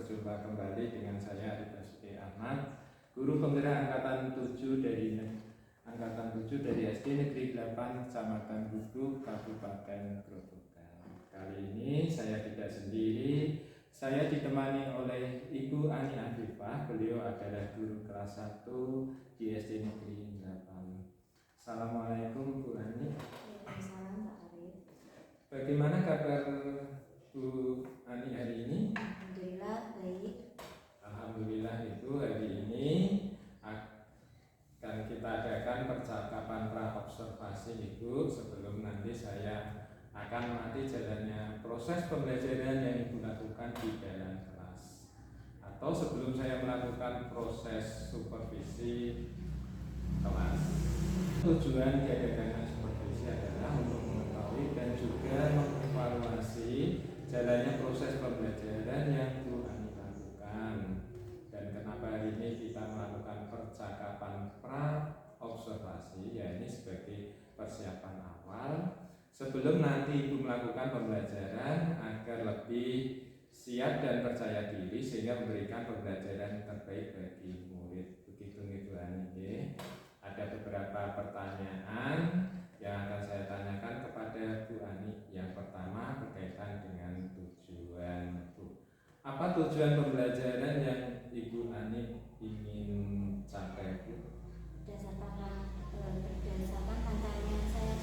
berjumpa kembali dengan saya Arif Basuki Ahmad, guru penggerak angkatan 7 dari SD Negeri 8 Kecamatan Gugu, Kabupaten Grobogan. Kali ini saya tidak sendiri, saya ditemani oleh Ibu Ani Afifah. Beliau adalah guru kelas 1 di SD Negeri 8. Assalamualaikum Bu Ani. Waalaikumsalam Pak Arif. Bagaimana kabar Bu Ani hari ini? Alhamdulillah baik. Alhamdulillah itu hari ini akan kita adakan percakapan pra-observasi Ibu sebelum nanti saya akan melatih jalannya proses pembelajaran yang Ibu lakukan di dalam kelas, atau sebelum saya melakukan proses supervisi kelas. Tujuan diadakannya supervisi adalah untuk mengetahui dan juga mengevaluasi jalannya proses pembelajaran yang Bu Ani lakukan. Dan kenapa hari ini kita melakukan percakapan pra-observasi, ya ini sebagai persiapan awal sebelum nanti Ibu melakukan pembelajaran agar lebih siap dan percaya diri sehingga memberikan pembelajaran terbaik bagi murid. Begitu Ibu Ani. Ada beberapa pertanyaan yang akan saya tanyakan kepada Bu Ani. Yang pertama berkaitan dengan tujuan Bu. Apa tujuan pembelajaran yang Ibu Ani ingin capai Bu? Berdasarkan tantangan yang saya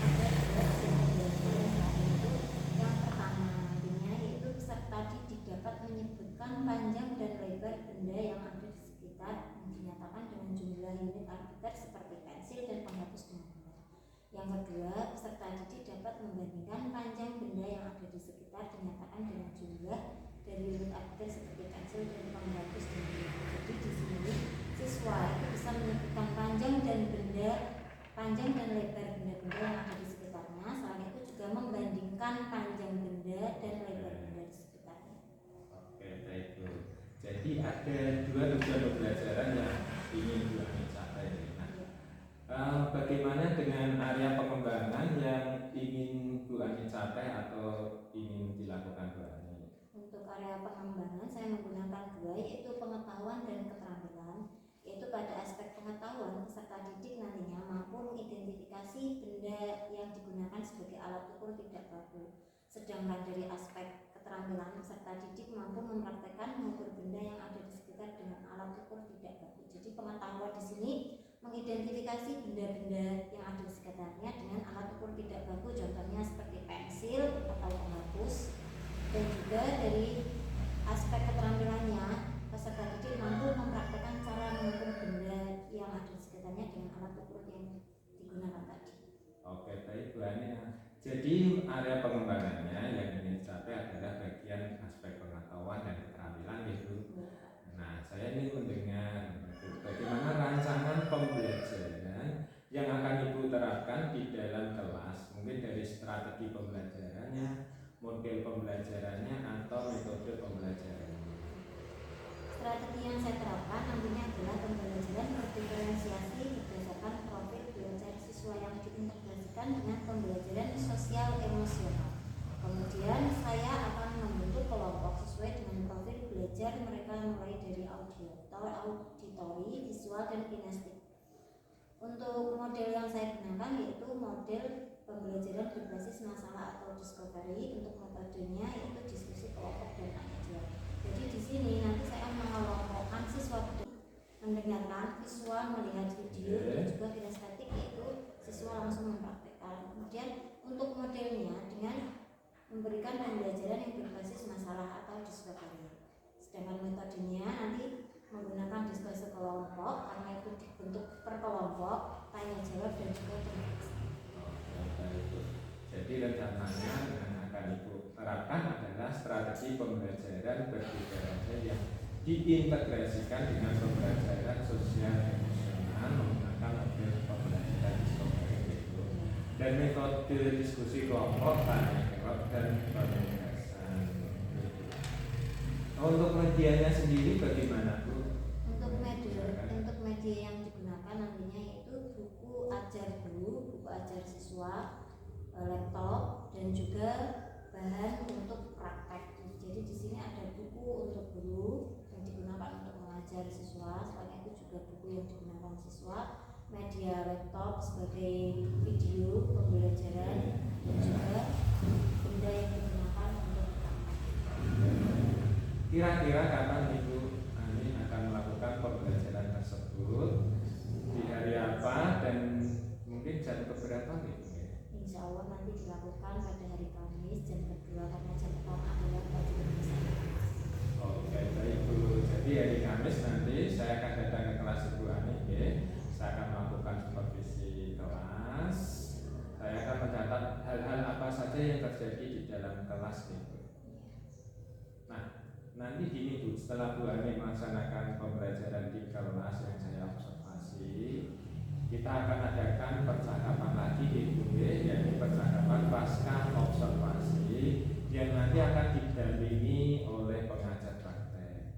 ada dua pembelajaran itu. Yang pertama nantinya yaitu peserta didik dapat menyebutkan panjang dan lebar benda yang ada di sekitar yang dinyatakan dengan jumlah unit arbiter seperti pensil dan penghapus dengan benar. Yang kedua, peserta didik dapat membandingkan panjang benda yang ada di sekitar dinyatakan dengan jumlah dari unit arbiter seperti pensil dan penghapus dengan benar. Jadi di sini siswa itu bisa menyebutkan panjang dan lebar benda-benda yang ada di sekitarnya. Selain itu juga membandingkan panjang benda dan lebar benda di sekitarnya. Oke, baik Bu. Jadi ada dua tujuan pembelajaran yang ingin Bu Ani capai. Bagaimana dengan area pengembangan yang ingin Bu Ani capai atau ingin dilakukan Bu Ani? Untuk area pengembangan saya menggunakan dua, yaitu pengetahuan dan keterampilan. Yaitu pada aspek pengetahuan, peserta didik nantinya mampu mengidentifikasi benda yang digunakan sebagai alat ukur tidak baku. Sedangkan dari aspek keterampilan, peserta didik mampu mempraktekkan mengukur benda yang ada di sekitar dengan alat ukur tidak baku. Jadi pengetahuan di sini mengidentifikasi benda-benda yang ada di sekitarnya dengan alat ukur tidak baku, contohnya seperti pensil atau penghapus. Dan juga dari aspek keterampilannya, peserta didik mampu mempraktekkan cara mengukur benda yang ada di sekitarnya dengan alat ukur yang digunakan tadi. Oke, baik Bu Ani. Jadi area pengembangannya yang ingin dicapai adalah bagian aspek pengetahuan dan keterampilan gitu. Nah, saya ingin mendengar bagaimana rancangan pembelajaran yang akan Ibu terapkan di dalam kelas, mungkin dari strategi pembelajarannya, model pembelajarannya, atau metode pembelajarannya. Strategi yang saya terapkan nantinya adalah pembelajaran berdiferensiasi berdasarkan profil belajar siswa yang diintegrasikan dengan pembelajaran sosial emosional. Kemudian saya akan membentuk kelompok sesuai dengan profil belajar mereka mulai dari auditori, visual, dan kinestik. Untuk model yang saya gunakan yaitu model pembelajaran berbasis masalah atau discovery. Untuk metodenya yaitu diskusi kelompok dan tanya jawab. Jadi di sini nanti saya mengelompokkan siswa mendengarkan, siswa melihat video, dan juga kinestetik yaitu siswa langsung mempraktekkan. Kemudian untuk modelnya dengan memberikan pembelajaran yang berbasis masalah atau discovery. Sedangkan metodenya nanti menggunakan diskusi kelompok, karena itu dibentuk per kelompok, tanya jawab, dan juga interaksi. Jadi rencananya yang akan Ibu terapkan adalah strategi pembelajaran berdiferensiasi yang diintegrasikan dengan pembelajaran sosial emosional menggunakan model pembelajaran discovery itu, dan metode diskusi kelompok, tanya jawab, dan penugasan. Untuk medianya sendiri bagaimana Bu? Untuk media yang digunakan nantinya yaitu buku ajar guru, buku ajar siswa, laptop, dan juga bahan untuk praktek. Jadi di sini ada buku untuk vlog, sebagai video pembelajaran, dan juga benda yang digunakan untuk Kira-kira kapan Ibu Ani akan melakukan pembelajaran tersebut? Di hari apa dan mungkin jam keberapa gitu ya? Insya Allah nanti dilakukan pada hari Kamis jam kedua, karena jam pertama adalah bagi Indonesia. Oke, baik Bu. Jadi hari Kamis nanti saya akan datang ke kelas Ibu Ani, ya. Saya akan melakukan supervisi kelas. Saya akan mencatat hal-hal apa saja yang terjadi di dalam kelas itu. Nah, nanti gini Bu, setelah Bu Ani melaksanakan pembelajaran di kelas yang saya observasi, kita akan adakan percakapan lagi di Bu, yaitu percakapan pasca observasi yang nanti akan didampingi oleh pengajar praktek.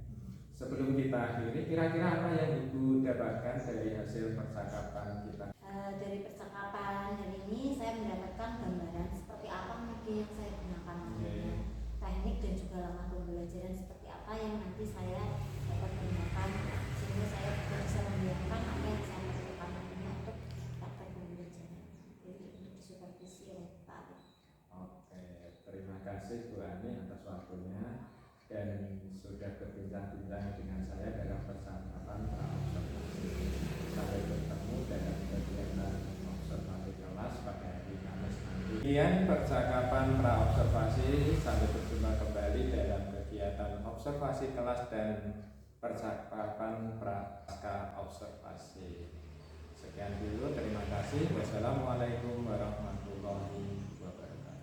Sebelum kita akhiri, kira-kira apa yang Ibu dapatkan dari hasil percakapan kita? Dari percakapan hari ini saya mendapatkan gambaran seperti apa metode yang saya gunakan nantinya, teknik dan juga langkah pembelajaran seperti apa yang nanti saya dapat gunakan, sehingga saya juga bisa membayangkan apa yang saya lakukan nantinya untuk praktek pembelajaran. Jadi untuk disupervisi oleh Pak Arif. Oke, terima kasih Bu Ani atas waktunya dan sudah berbincang-bincang dengan saya dalam percakapan pra-observasi. Sampai bertemu dalam kegiatan observasi kelas pada hari Kamis nanti. Sekian percakapan pra-observasi. Sampai berjumpa kembali dalam kegiatan observasi kelas dan percakapan pra-observasi. Sekian dulu, terima kasih. Wassalamualaikum warahmatullahi wabarakatuh.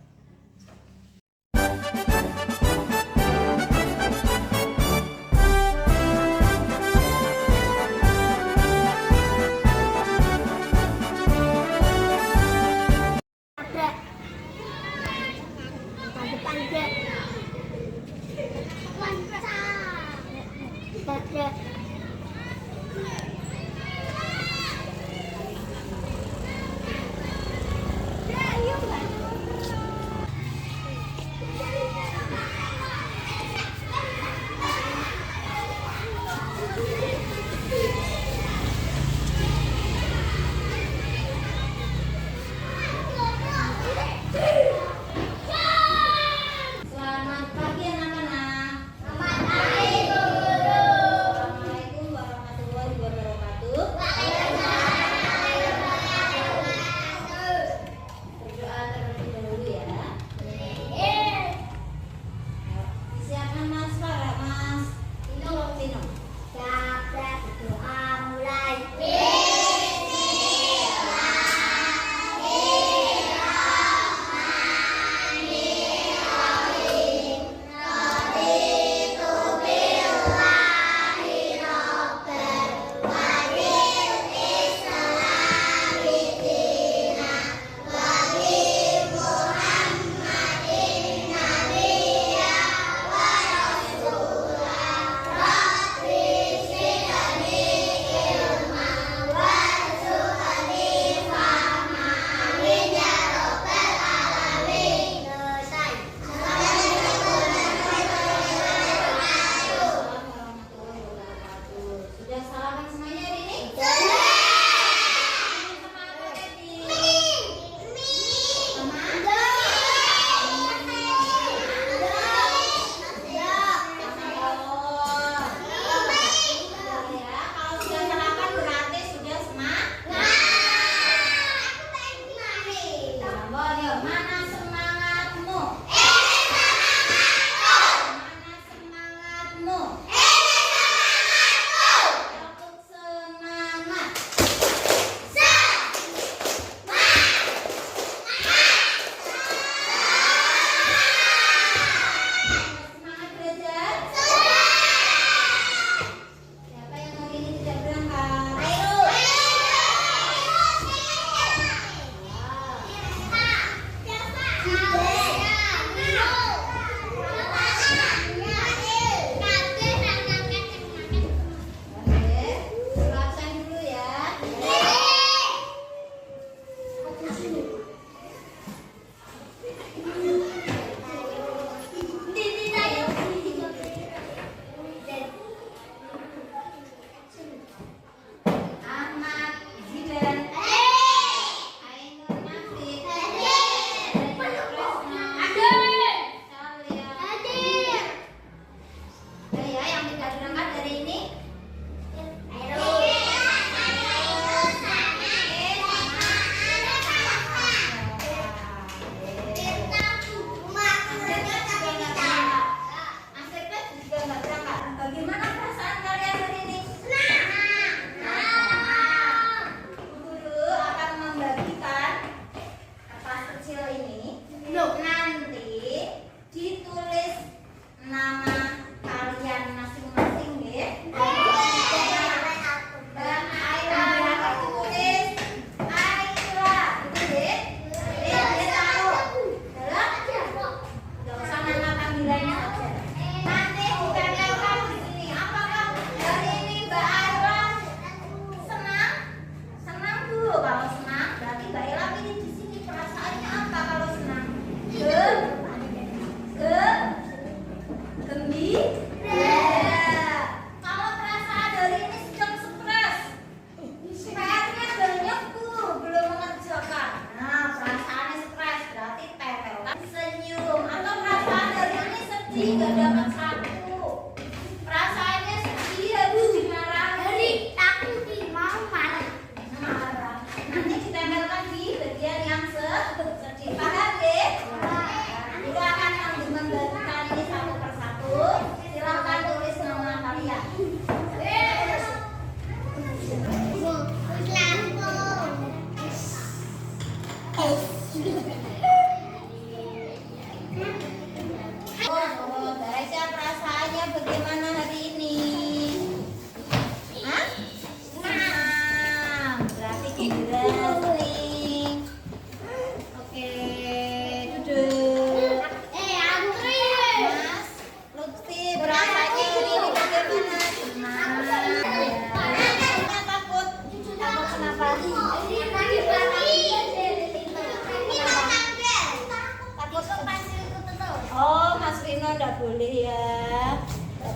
Selamat pagi anak-anak. Selamat pagi guru.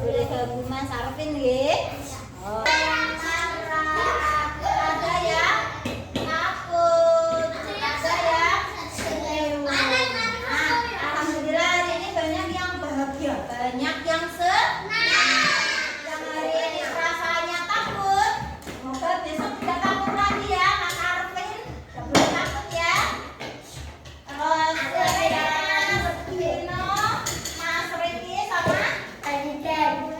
boleh ke Bu Mas Arvin nggih. Oh. Ada yang takut, ada yang senyum. Nah, alhamdulillah hari ini banyak yang bahagia, banyak yang senang. Yang hari ini rasanya takut, semoga besok tidak takut lagi ya Mas Arvin. Tidak boleh takut ya. Terus saya Vino, Mas Riki sama Presiden.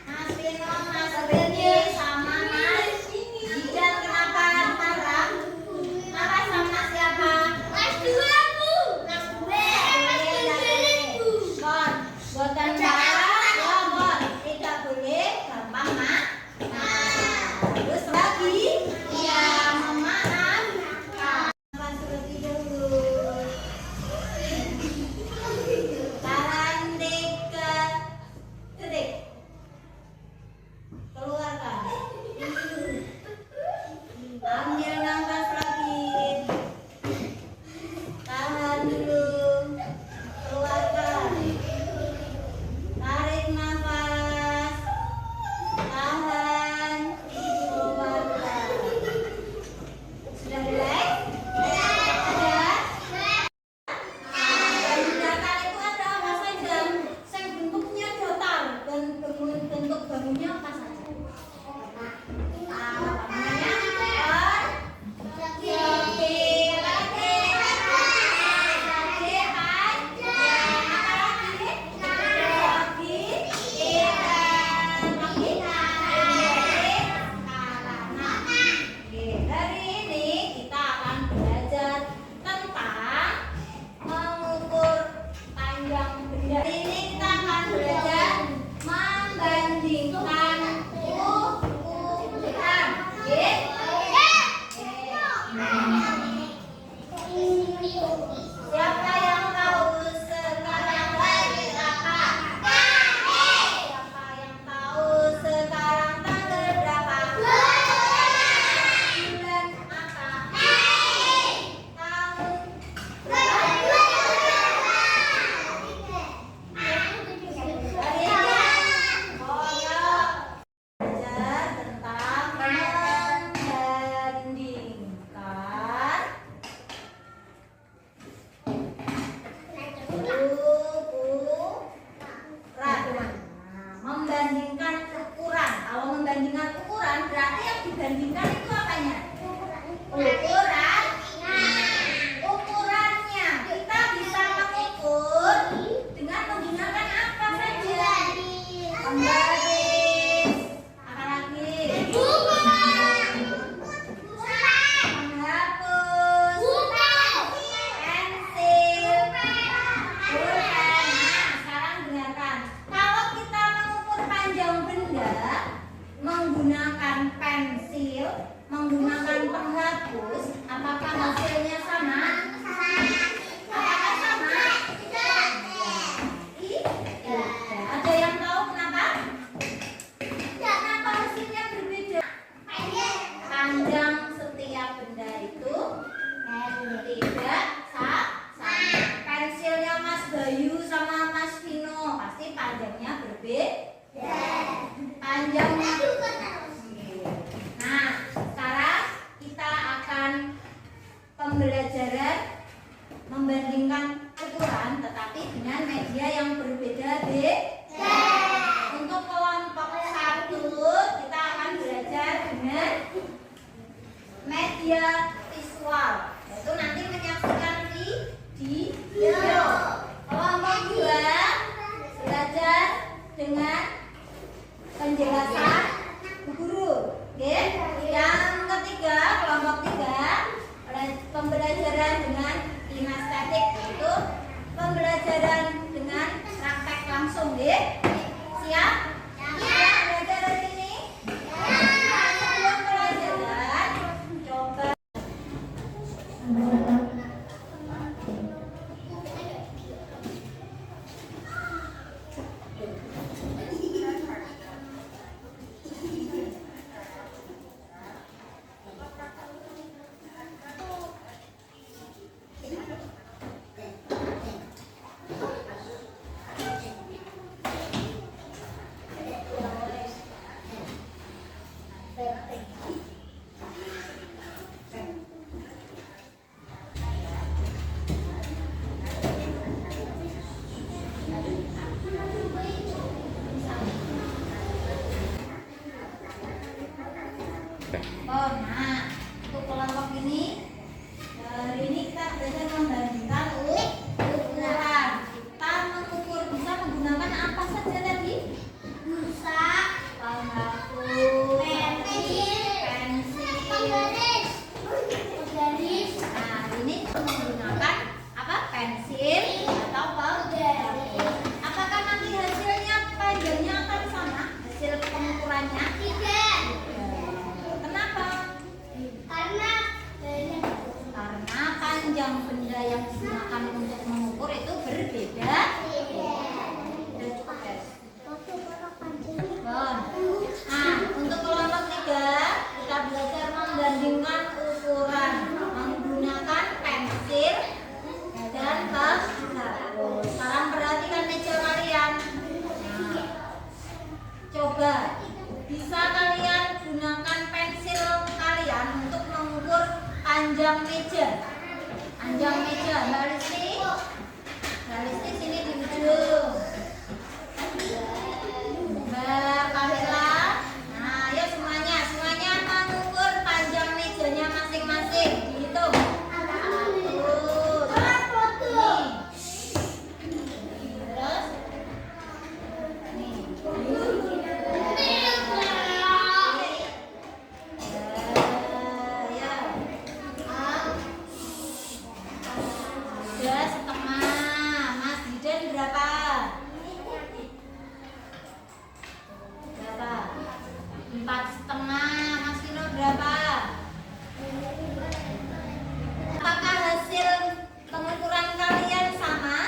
Mas Vino, Mas Riki sama Mas Jidan, kenapa marah? Marah sama siapa? Mas Dua Bu. Mas Dua. Bon, buatan marah, ya Bon. Tidak boleh gampang marah. Terus lagi, ya memaafkan. Mas Riki dulu. Tahan 3 detik. Keluarkan. Ambil nafas lagi. Tahan dulu. Keluarkan. Tarik nafas. Tahan. Keluarkan. Sudah relax? Ada? Datar itu ada apa saja? Yang bentuknya datar dan bentuk bangunnya apa saja? Apa namanya? Hari ini kita akan belajar tentang mengukur panjang benda. Hari ini kita akan belajar membandingkan ukuran. Siapa yang tahu sekarang berapa? Siapa yang tahu sekarang tanggal berapa? Bulan apa? Tahun belajar tentang membandingkan ukuran. Membandingkan ukuran. Kalau membandingkan ukuran berarti yang dibandingkan itu apanya? Ukuran. Ukurannya kita bisa mengukur dengan menggunakan apa saja? Pembaris. Apa lagi? Penghapus. Pensil. Pulpen. Nah, sekarang dengarkan. Kalau kita mengukur panjang benda menggunakan pensil, menggunakan penghapus, apakah hasilnya sama? Apakah sama? Tidak. Ada yang tahu kenapa? Kenapa hasilnya berbeda? Panjang setiap benda itu tidak sama. Pensilnya Mas Bayu sama Mas Vino pasti panjangnya berbeda. Panjangnya. Nah, sekarang kita akan pembelajaran membandingkan ukuran tetapi dengan media yang berbeda-beda. Untuk kelompok 1 kita akan belajar dengan media visual, yaitu nanti menyaksikan video. Kelompok 2 belajar dengan penjelasan Bu Guru. Oke. Yang ketiga, kelompok 3 pembelajaran dengan kinestetik, yaitu pembelajaran dengan praktek langsung. Siap? Siap belajar hari ini? Sebelum pelajaran, coba Oh, nah, untuk kelompok ini hari ini kita belajar membandingkan ukuran. Kita mengukur bisa menggunakan apa saja tadi? Busa, paku, pensil, garis. Nah, ini menggunakan apa? Pensil atau garis. Apakah nanti hasilnya panjangnya akan sama? Hasil pengukurannya? Tidak. Kenapa? Karena panjang benda yang digunakan untuk mengukur itu berbeda. Sudah cukup, guys. Nah, untuk kelompok 3 kita belajar membandingkan ukuran menggunakan pensil dan paku. Sekarang perhatikan meja kalian. Nah, coba bisa kalian gunakan pensil kalian untuk mengukur panjang meja. Panjang meja, Mbak Listi. Mbak Listi sini di ujung. Mbak Kamila. Nah, ayo semuanya mengukur panjang mejanya masing-masing. Dihitung. 1, 2, terus nih. Sudah setengah. Mas Didan berapa? Berapa? 4,5. Mas Vino berapa? Apakah hasil pengukuran kalian sama?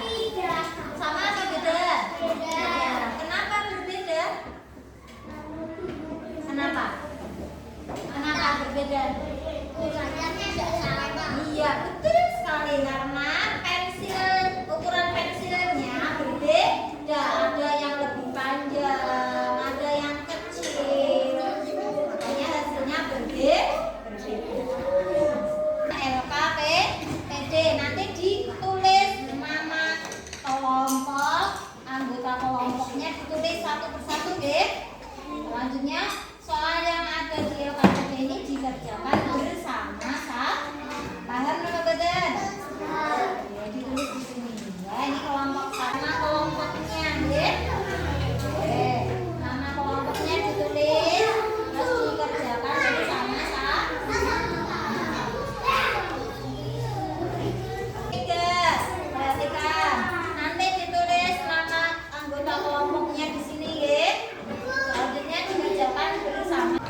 Tidak. Sama atau beda? Beda. Kenapa berbeda? Kenapa? Kenapa berbeda? Ukurannya tidak sama. Iya, betul sekali, karena ukuran pensilnya berbeda. Ada yang lebih panjang, ada yang kecil. Makanya hasilnya berbeda. LKPD nanti ditulis nama kelompok, anggota kelompoknya ditulis satu persatu, deh. Selanjutnya soal yang ada di LKPD ini dikerjakan bersama-sama. Paham nama badan? Ya, ditulis di sini. Ya, ini kelompok sama kelompoknya, ya. Oke, nama kelompoknya ditulis, terus dikerjakan bersama-sama. 3, perhatikan. Nanti ditulis nama anggota kelompoknya di sini, ya. Selanjutnya dikerjakan bersama.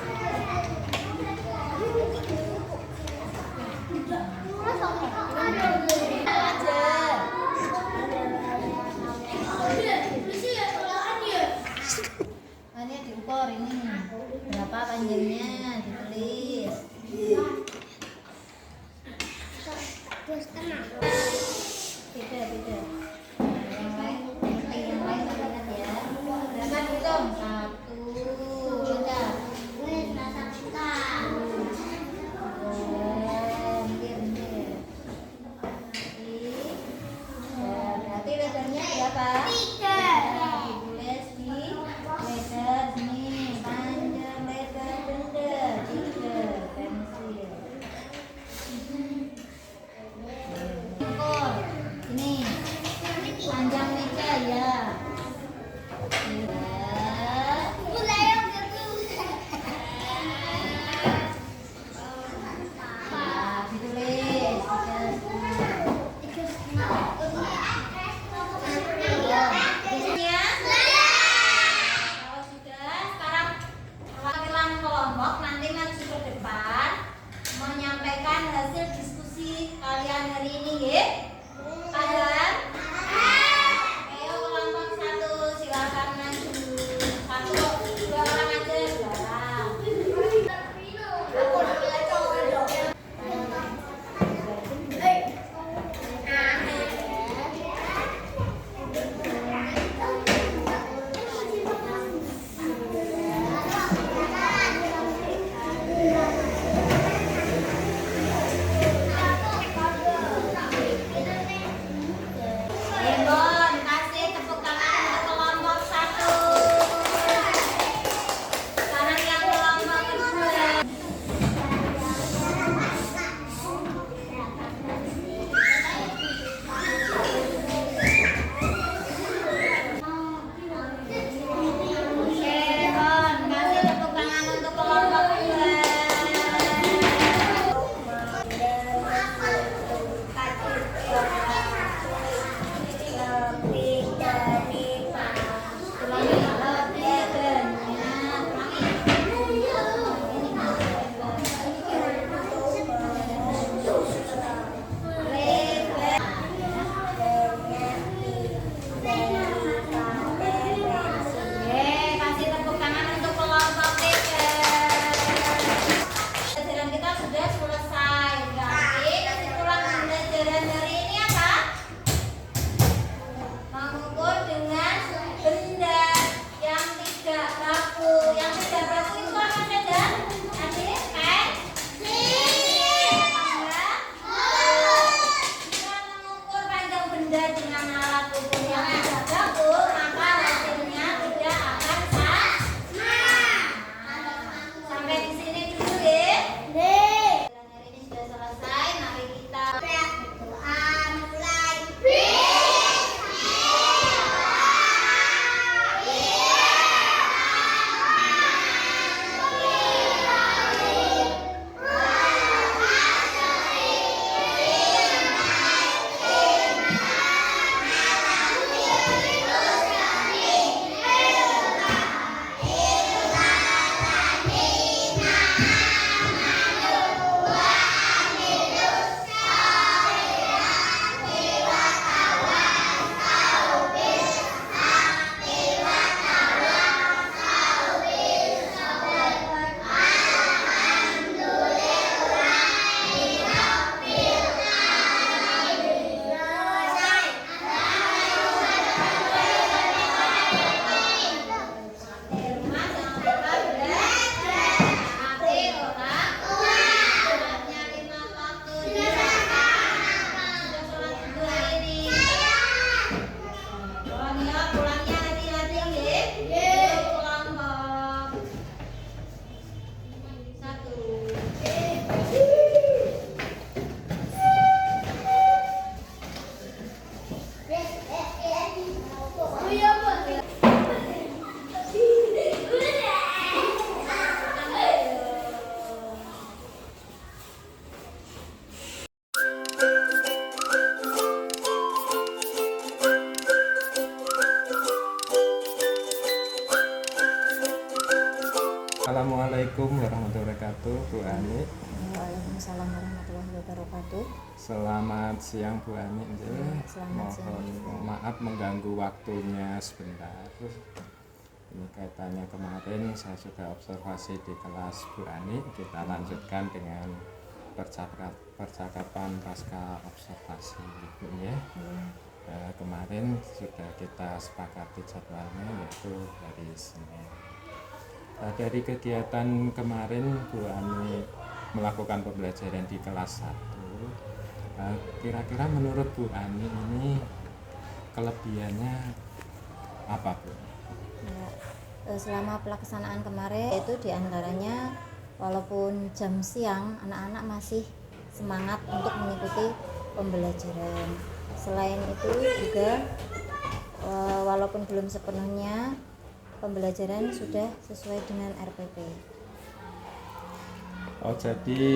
Ini diukur ini berapa panjangnya, ditulis. 2,5. Beda. Yang lain ingat ya. Berapa dihitung? 1, udah. Berarti lebarnya berapa? 3. Ditulis di lebar sini. Panjang lebar benda 3. Pensil. Ukur. Ini panjang meja ya. Nanti maju ke depan menyampaikan hasil diskusi kalian hari ini, ya. Paham? Ayo kelompok 1 silakan maju. Assalamualaikum warahmatullahi wabarakatuh, Bu Ani. Waalaikumsalam warahmatullahi wabarakatuh. Selamat siang Bu Ani. Selamat siang. Mohon maaf mengganggu waktunya sebentar. Ini kaitannya kemarin saya sudah observasi di kelas Bu Ani. Kita lanjutkan dengan percakapan pasca observasi Bu ya. Kemarin sudah kita sepakati jadwalnya yaitu hari Senin. Dari kegiatan kemarin Bu Ani melakukan pembelajaran di kelas 1. Kira-kira menurut Bu Ani ini kelebihannya apa Bu? Ya, selama pelaksanaan kemarin itu diantaranya walaupun jam siang anak-anak masih semangat untuk mengikuti pembelajaran. Selain itu juga walaupun belum sepenuhnya pembelajaran sudah sesuai dengan RPP. Oh, jadi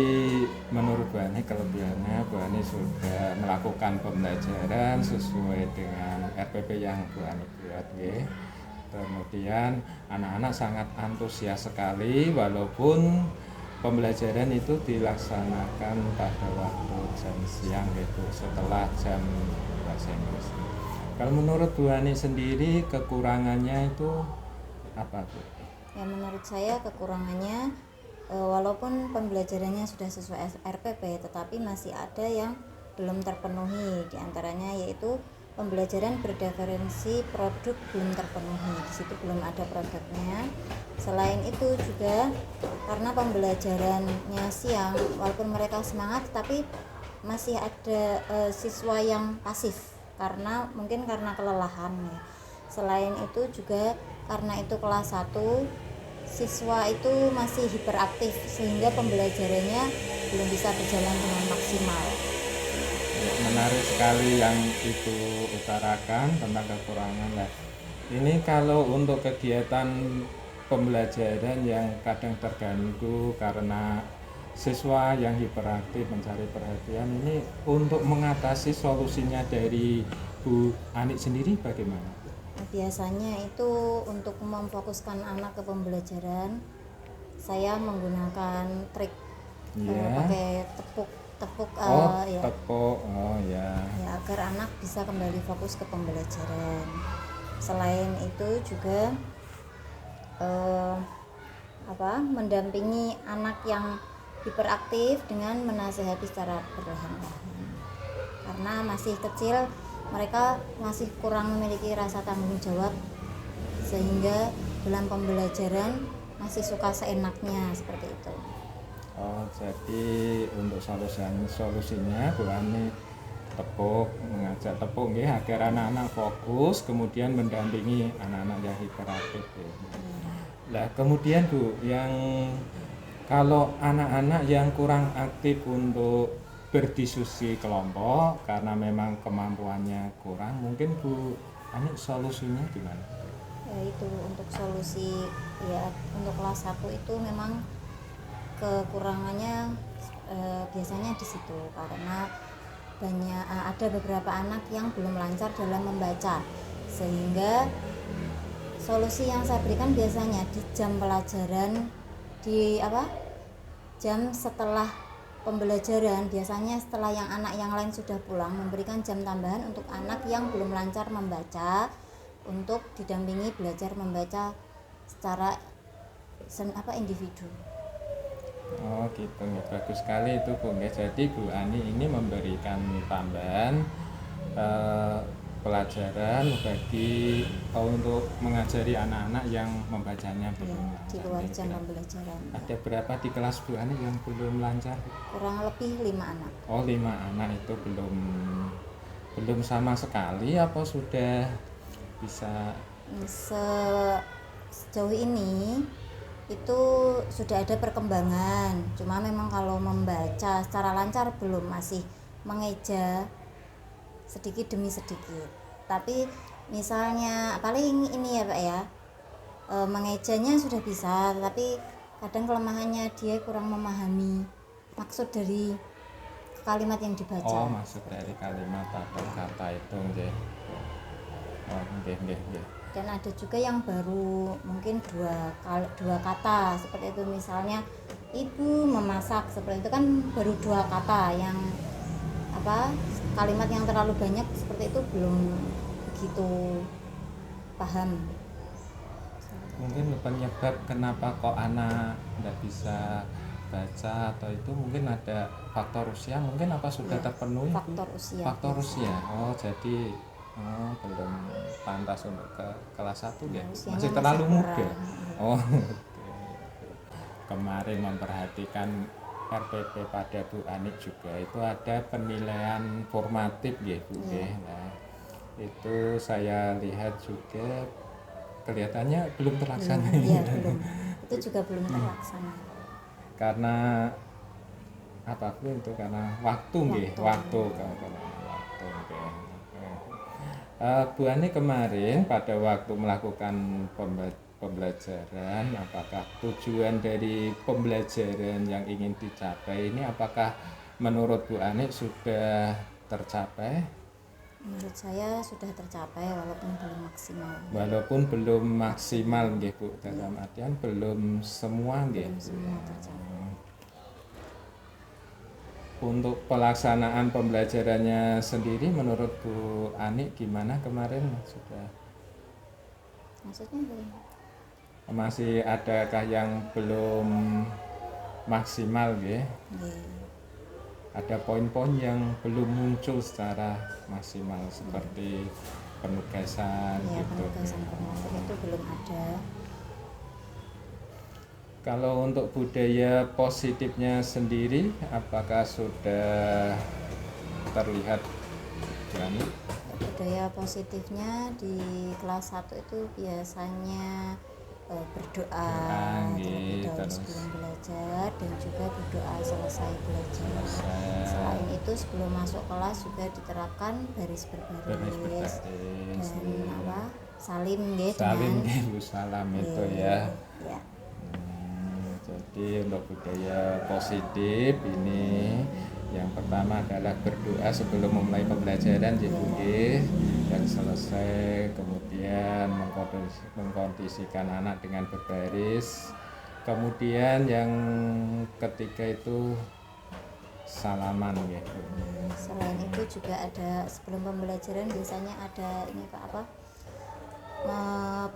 menurut Bu Ani kelebihannya Bu Ani sudah melakukan pembelajaran sesuai dengan RPP yang Bu Ani buat ya. Kemudian anak-anak sangat antusias sekali walaupun pembelajaran itu dilaksanakan pada waktu jam siang gitu setelah jam bahasa Inggris. Kalau menurut Bu Ani sendiri kekurangannya itu apa Bu? Ya, menurut saya kekurangannya walaupun pembelajarannya sudah sesuai RPP tetapi masih ada yang belum terpenuhi, diantaranya yaitu pembelajaran berdifferensi produk belum terpenuhi, di situ belum ada produknya. Selain itu juga karena pembelajarannya siang, walaupun mereka semangat tapi masih ada siswa yang pasif mungkin karena kelelahan ya. Selain itu juga karena itu kelas 1, siswa itu masih hiperaktif sehingga pembelajarannya belum bisa berjalan dengan maksimal. Menarik sekali yang itu utarakan tentang kekurangan lah. Ini kalau untuk kegiatan pembelajaran yang kadang terganggu karena siswa yang hiperaktif mencari perhatian, ini untuk mengatasi solusinya dari Bu Ani sendiri bagaimana? Biasanya itu untuk memfokuskan anak ke pembelajaran, saya menggunakan trik pakai tepuk ya. Tepuk, ya, agar anak bisa kembali fokus ke pembelajaran. Selain itu juga mendampingi anak yang hiperaktif dengan menasihati secara perlahan-lahan. Karena masih kecil, mereka masih kurang memiliki rasa tanggung jawab sehingga dalam pembelajaran masih suka seenaknya seperti itu. Oh, jadi untuk solusinya Bu Ani mengajak tepuk ya, agar anak-anak fokus, kemudian mendampingi anak-anak yang hiperaktif ya. Nah, kemudian Bu, yang kalau anak-anak yang kurang aktif untuk berdiskusi kelompok karena memang kemampuannya kurang, mungkin Bu Ani solusinya gimana? Ya, itu untuk solusi ya untuk kelas 1 itu memang kekurangannya biasanya di situ karena ada beberapa anak yang belum lancar dalam membaca, sehingga solusi yang saya berikan biasanya di jam pelajaran jam setelah pembelajaran, biasanya setelah anak yang lain sudah pulang, memberikan jam tambahan untuk anak yang belum lancar membaca untuk didampingi belajar membaca secara individu. Oh gitu, bagus sekali itu Bu. Jadi Bu Ani ini memberikan tambahan pelajaran untuk mengajari anak-anak yang membacanya belum di luar jam pembelajaran. Ada berapa di kelas Bu Ani yang belum lancar? Kurang lebih 5 anak. Oh, 5 anak itu belum sama sekali apa sudah bisa? Sejauh ini itu sudah ada perkembangan, cuma memang kalau membaca secara lancar belum, masih mengeja sedikit demi sedikit. Tapi misalnya paling ini ya Pak ya, mengejanya sudah bisa, tapi kadang kelemahannya dia kurang memahami maksud dari kalimat yang dibaca. Oh, maksud dari kalimat atau kata itu nggih. Oh, nggih. Dan ada juga yang baru mungkin dua kata seperti itu, misalnya ibu memasak, seperti itu kan baru dua kata, yang kalimat yang terlalu banyak seperti itu belum begitu paham. Mungkin penyebab kenapa kok anak tidak bisa baca atau itu mungkin ada faktor usia, mungkin apa sudah terpenuhi? Faktor usia. Faktor usia. Oh, jadi belum pantas untuk ke kelas 1 ya. Masih terlalu muda. Oh. Kemarin memperhatikan RPP pada Bu Anik juga itu ada penilaian formatif ya Bu. Nah, itu saya lihat juga kelihatannya belum terlaksana. Iya, belum. Itu juga belum terlaksana. Karena apapun itu karena waktu. Bu Ani kemarin pada waktu melakukan pembelajaran, apakah tujuan dari pembelajaran yang ingin dicapai ini apakah menurut Bu Ani sudah tercapai? Menurut saya sudah tercapai walaupun belum maksimal. Walaupun belum maksimal nggih Bu, dalam artian belum semua nggih. Belum semua tercapai. Untuk pelaksanaan pembelajarannya sendiri menurut Bu Ani gimana kemarin? Sudah? Maksudnya belum? Masih adakah yang belum maksimal ya? Ada poin-poin yang belum muncul secara maksimal seperti penugasan ya, gitu. Penugasan itu belum ada. Kalau untuk budaya positifnya sendiri, apakah sudah terlihat berani? Budaya positifnya di kelas 1 itu biasanya berdoa terus sebelum belajar dan juga berdoa selesai belajar. Selain itu sebelum masuk kelas juga diterapkan baris berbaris dan salim salam itu ya. Jadi untuk budaya positif ini yang pertama adalah berdoa sebelum memulai pembelajaran dan selesai, kemudian mengkondisikan anak dengan berbaris, kemudian yang ketiga itu salaman ya. Selain itu juga ada sebelum pembelajaran biasanya ada ini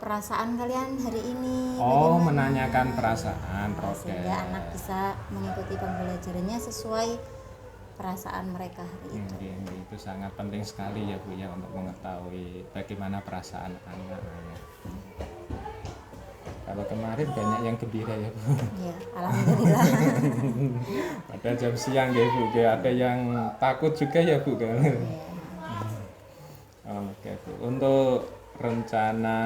perasaan kalian hari ini bagaimana? Menanyakan perasaan sehingga anak bisa mengikuti pembelajarannya sesuai perasaan mereka hari itu. Itu sangat penting sekali ya Bu ya untuk mengetahui bagaimana perasaan anak. Kalau kemarin banyak yang gembira ya Bu. Ya, alhamdulillah. Pada jam siang ya Bu, ada yang takut juga ya Bu kan. Oke Bu, untuk rencana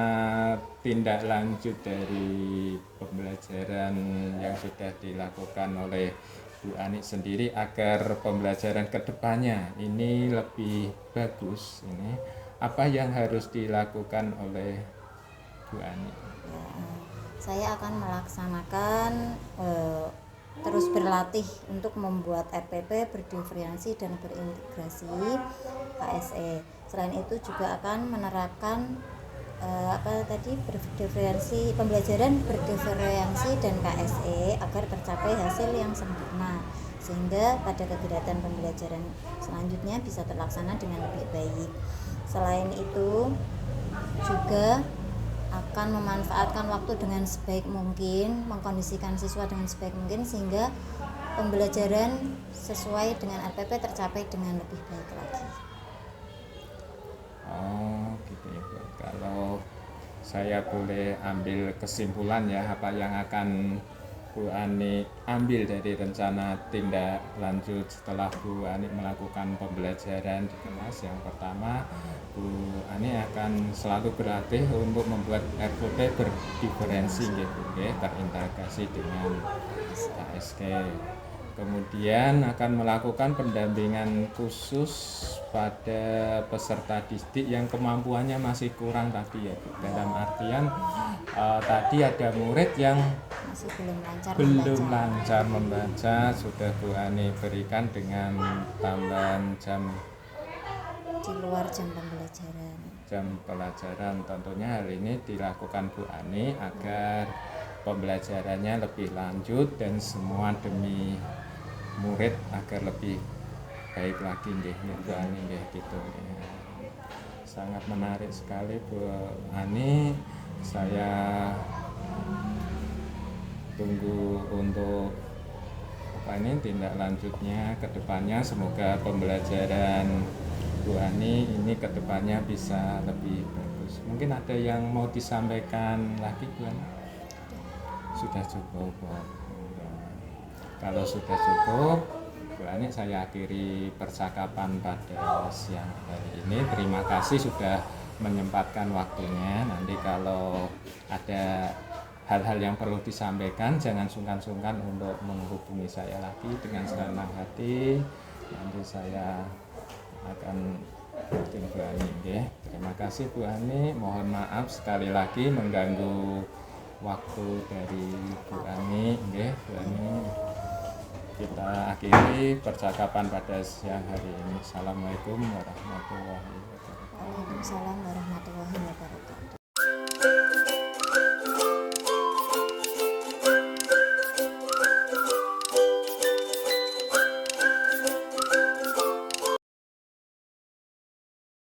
tindak lanjut dari pembelajaran yang sudah dilakukan oleh Bu Ani sendiri agar pembelajaran kedepannya ini lebih bagus, ini apa yang harus dilakukan oleh Bu Ani? Saya akan melaksanakan terus berlatih untuk membuat RPP berdiferensi dan berintegrasi KSE. Selain itu juga akan menerapkan pembelajaran berdiferensi dan KSE agar tercapai hasil yang sempurna, sehingga pada kegiatan pembelajaran selanjutnya bisa terlaksana dengan lebih baik. Selain itu juga akan memanfaatkan waktu dengan sebaik mungkin, mengkondisikan siswa dengan sebaik mungkin sehingga pembelajaran sesuai dengan RPP tercapai dengan lebih baik lagi. Oh gitu ya Bu. Kalau saya boleh ambil kesimpulan ya, apa yang akan Bu Ani ambil dari rencana tindak lanjut setelah Bu Ani melakukan pembelajaran di kelas. Yang pertama, Bu Ani akan selalu berlatih untuk membuat RPP berdiferensi terintegrasi dengan KSK. Kemudian akan melakukan pendampingan khusus pada peserta didik yang kemampuannya masih kurang tadi ya Bu. Dalam artian tadi ada murid yang masih belum lancar membaca, sudah Bu Ani berikan dengan tambahan jam di luar jam pembelajaran. jam pelajaran. Tentunya hal ini dilakukan Bu Ani agar pembelajarannya lebih lanjut dan semua demi murid agar lebih baik lagi nggih Bu Ani nggih gitu. Sangat menarik sekali Bu Ani. Saya tunggu untuk ini tindak lanjutnya ke depannya. Semoga pembelajaran Bu Ani ini ke depannya bisa lebih bagus. Mungkin ada yang mau disampaikan lagi Bu Ani? Sudah cukup. Kalau sudah cukup Bu Ani, saya akhiri percakapan pada siang hari ini. Terima kasih sudah menyempatkan waktunya. Nanti kalau ada hal-hal yang perlu disampaikan, jangan sungkan-sungkan untuk menghubungi saya lagi dengan senang hati. Nanti saya akan bikin Bu Ani. Terima kasih Bu Ani. Mohon maaf sekali lagi mengganggu waktu dari Bu Ani. Bu Ani, kita akhiri percakapan pada siang hari ini. Assalamualaikum warahmatullahi wabarakatuh. Waalaikumsalam warahmatullahi wabarakatuh.